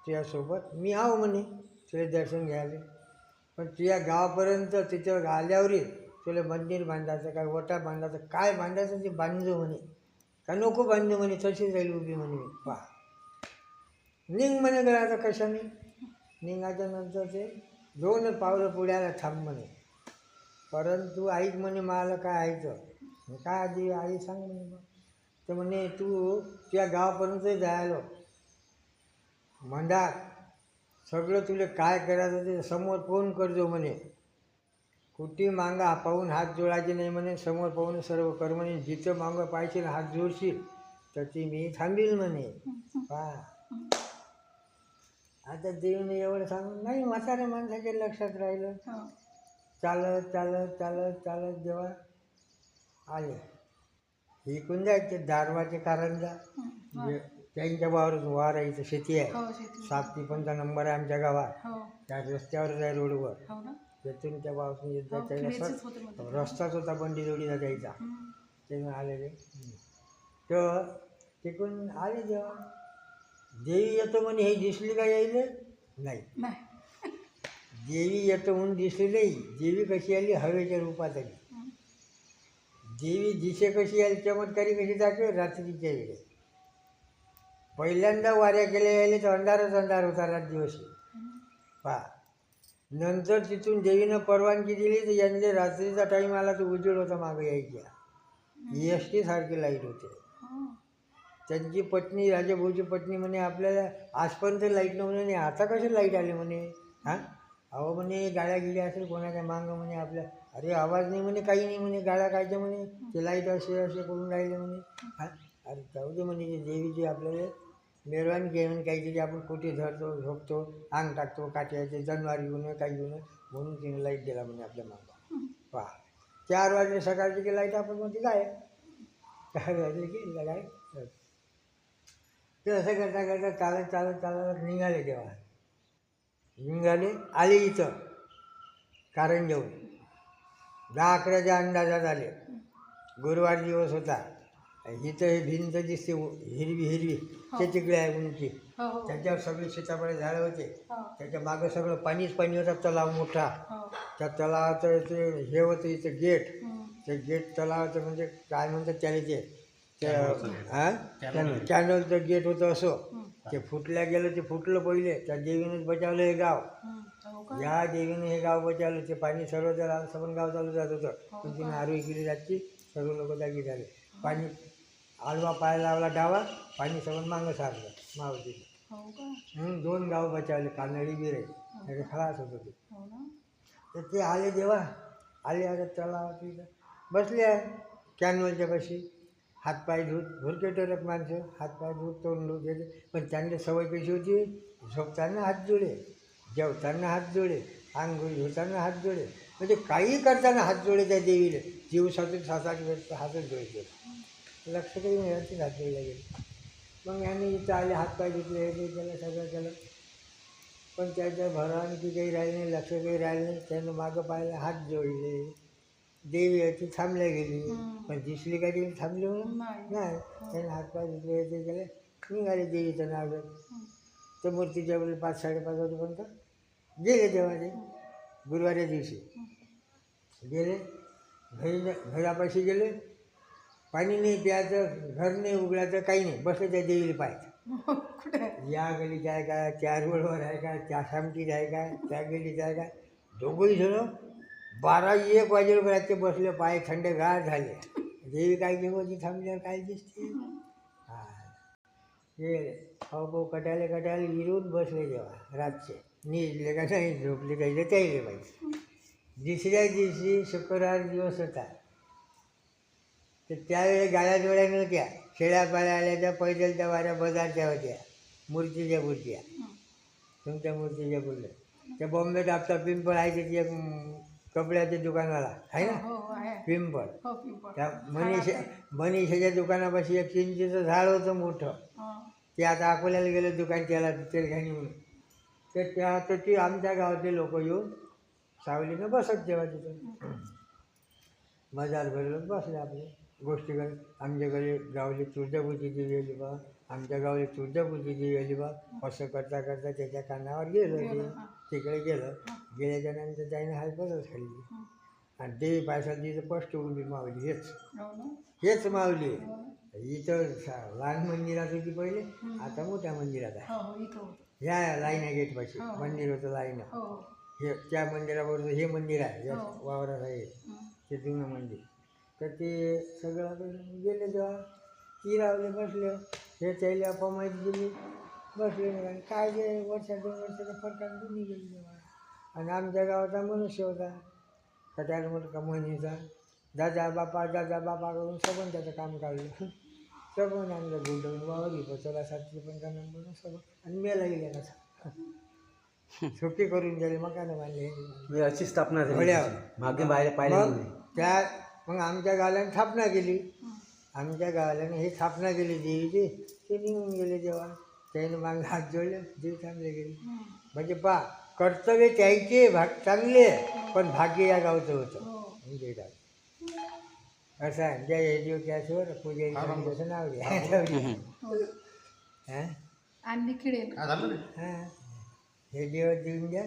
तुझ्यासोबत मी आहो म्हणे तुला दर्शन घ्यायला. पण तुझ्या गावापर्यंत तिथं आल्यावरही तुला मंदिर बांधायचं काय ओटा बांधायचं काय बांधायचं ते बांधतो म्हणे. का नको बांधू म्हणे तशीच राहील उभी म्हणे. पहा निघ म्हणे गळा आता कशाने. निघाच्या नंतर ते 2 पावलं पुढ्याला थांब म्हणे. परंतु ऐक म्हणे मला काय ऐकतं काय आधी आई सांग म्हणे. मग तर म्हणे तू तुझ्या गावापर्यंत जायलो मंदार सगळं तुला काय करायचं ते समोर पाहून करजो म्हणे. कुठे मागा पाहून हात जोडायचे नाही म्हणे. समोर पाहून सर्व कर म्हणे. जिथं मागं पाहिजे हात जोडशील तर ती मी थांबील म्हणे. पहा आता देवीने एवढं सांगून नाही म्हाताऱ्या माणसाच्या लक्षात राहिलं. चालत चालत चालत चालत जेव्हा आले इकून जायचे दारवाचे कारंजा त्यांच्या वावर आहे. इथं शेती आहे. 7-5 नंबर आहे आमच्या गावात. त्या रस्त्यावरच आहे रोडवर. त्यातून त्या वावरून येत जायचा रस्ताच होता बंडी जोडीला जायचा. ते आलेले तर तिकडून आले जेव्हा देवी येतो म्हणे हे दिसली का यायले नाही. देवी येतो म्हणून दिसली नाही. देवी कशी आली हवेच्या रूपात आली. देवी दिशे कशी आली चमत्कारी कशी दाखवे रात्रीच्या वेळेस. पहिल्यांदा वाऱ्या केल्या यायले तर अंधारच अंधार होता रात दिवस. पहा नंतर तिथून देवीनं परवानगी दिली तर यांनी रात्रीचा टाईम आला तर उजेड होता मागं यायच्या. एस टी सारखी लाईट होते. त्यांची पत्नी राजाभाऊची पत्नी म्हणे आपल्याला आजपर्यंत लाईट नव्हतं नाही आता कशी लाईट आली म्हणे. हां अहो म्हणे गाड्या गिड्या असेल कोणाच्या मागं म्हणे आपल्या. अरे आवाज नाही म्हणे काही नाही म्हणे गाड्या कायच्या म्हणे ते लाईट असे असे करून राहिले म्हणे. हां अरे जाऊ दे म्हणे ते देवीची आपल्याला मेरवानगी आहे म्हणे काहीतरी आपण कुठे धरतो झोपतो अंग टाकतो काट्याचे जनवारी घेऊन काही घेऊन म्हणून तिने लाईट दिला म्हणे आपल्या मागं. पहा 4 वाजले सकाळची की लाईट आपण म्हणते काय 4 वाजले की काय. ते असं करता करता चालत चालत चालत निघाले. तेव्हा निघाले आले इथं कारंजेहून 10-11च्या अंदाजात आले. गुरुवार दिवस होता. इथं हे भिंत दिसते हिरवी हिरवी ते तिकडे आहे उंची. त्याच्यावर सगळे सीताफळ झाडं होते. त्याच्या मागं सगळं पाणीच पाणी होता. तलाव मोठा. त्या तलावाचं ते हे होतं इथं गेट. ते गेट तलावाचं म्हणजे काय म्हणतात त्याला ते हां कॅनलचं गेट होतं असं. ते फुटल्या गेलं ते फुटलं पहिले. त्या देवीनेच बचावलं हे गाव. या देवीने हे गाव बचावलं. ते पाणी सर्व जर सबन गाव चालू जात होतं. पण तिने आरोही केली जातची सर्व लोक जागी झाले. पाणी आडवा पाय लावला डावा पाणी सबन मागं सारलं मावतीनं. 2 गाव बचावले कानडी बिरे नाही खलास होतं ते. तर ते आले जेव्हा आले आता तलाव तिथं बसले आहे कॅनवलच्या पाशी हातपाय धूत भुरके टरक माणसं हातपाय धूत तोंड धूत घेते. पण त्यांनी सवय कशी होती झोपताना हात जोडे जेवताना हात जोडे अंघोळ धुताना हात जोडे म्हणजे काही करताना हात जोडे. त्या देवीला दिवसातून 7-8 वेळेस हातच जोडते. लक्ष काही मिळते हात जोडल्या गेले. मग यांनी इथं आले हातपाय धुतले हे केलं सगळं केलं. पण त्याच्या भरावानी काही राहिलं नाही लक्ष काही राहिलं नाही. त्यानं मागं पाहिलं हात जोडले. देवी होती थांबल्या गेली. पण दिसली का देवी थांबली म्हणून नाही. त्याने हातपाय धुतले ते केले निघाले देवीचं नाव घेत. तर मूर्तीच्या वेळेला 5-5:30 वाजेपर्यंत गेले. तेव्हा ते गुरुवाऱ्या दिवशी गेले घरापाशी गेले. पाणी नाही प्यायचं घर नाही उघडायचं काही नाही बसले त्या देवीला पाहायचं. या गलीत आहे काय त्या रोडवर आहे काय त्या सामटीत आहे काय त्या गलीत आहे काय. दोघंही जण 12-1 वाजेपर्यंत ते बसले पाय थंडगार झाले. देवी काय घेऊन थांबल्यावर काय दिसते. हां गेले भाऊ कटायला विरून बसले. जेव्हा रातचे निजले का नाही झोपले काही त्याहिले पाहिजे. दुसऱ्या दिवशी शुक्रवार दिवस होता. तर त्यावेळी गाड्या जोड्या नव्हत्या. शेळ्यापाळ्या आल्या त्या पैदलच्या वाऱ्या बाजारच्या होत्या. मूर्तीच्या तुमच्या मूर्तीच्या बोलल्या त्या बॉम्बे डाबचा पिंपळ आहे त्याची एक कपड्याच्या दुकानाला आहे ना पिंपळ. त्या मनीषाच्या दुकानापाशी एक चिंचेचं झाड होतं मोठं. ते आता अकोल्याला गेलं दुकान त्याला तेलघाणी म्हणून. तर त्या तर ती आमच्या गावातले लोक येऊन सावलीनं बसत तेव्हा तिथं बाजार भरलं बसले आपले गोष्टी करत. आमच्याकडे गावली तुळजाभूतीची गेली बा आमच्या गावाला तुळजापूरची गेली बा. असं करता करता त्याच्या कानावर गेलो ते. तिकडे गेलं. गेल्याच्या नंतर त्याने हात बसत खाल्ली आणि ते पायसाची स्पष्ट उभी मावली. हेच मावली. इथं लहान मंदिरात होती पहिले, आता मोठ्या मंदिरात आहे. ह्या लाईन गेटपाशी मंदिर होतं लाईन. हे त्या मंदिराबरोबर हे मंदिर आहे, या वावरात आहे ते जुनं मंदिर. तर ते सगळं गेले तेव्हा ती रावले बसले. हे त्याला अप्पा माहिती दिली बसले. आणि काय ते वर्षा 2 वर्षाच्या फरकाने दोन्ही गेली तेव्हा. आणि आमच्या गावाचा मनुष्य होता सगळ्यात मोठा म्हणीचा. दादा बापा करून सबन त्याचं काम काढलं. सबन आणलं गुंडवून वावरी बसवला 750 नंबर सबन आणि मेला गेल्या कसा सुट्टी करून गेले. मकानं बांधले. अशी स्थापना मागे मग आमच्या गावाला स्थापना केली. आमच्या गावाला ही स्थापना केली देवीची. ते निघून गेले जेव्हा त्याने मागे हात जोडले. देव चांगले गेले. म्हणजे पा कर्तव्य त्याचे चांगले पण भाग्य या गावचं होतं. म्हणजे असं आहे. जय हे देव त्याच्यावर पूजा त्याचं नाव घ्या. हे देव देऊन द्या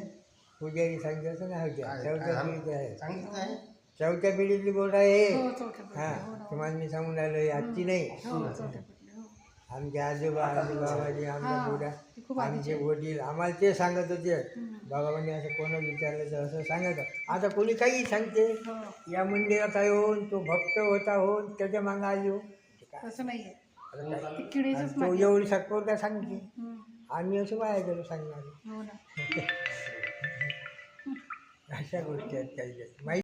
पुजारी सांगायचं नाव घ्या. चौथ्या पिढीचं आहे. चौथ्या पिढीतली गोष्ट आहे. तुम्हाला मी सांगून राहिलो आजची नाही. आमचे आजोबा बाबाजी आमच्या बुड्या आमचे वडील आम्हाला ते सांगत होते. बाबांनी असं कोणा विचारलं तर असं सांगत. आता कोणी काही सांगते या मंदिरात आहे होऊन तो भक्त होता होऊन त्याच्या मागं आली हो. तो एवढी सत्वर काय सांगते. आम्ही असं वाया गेलो सांगणार. अशा गोष्टी आहेत काही माहिती.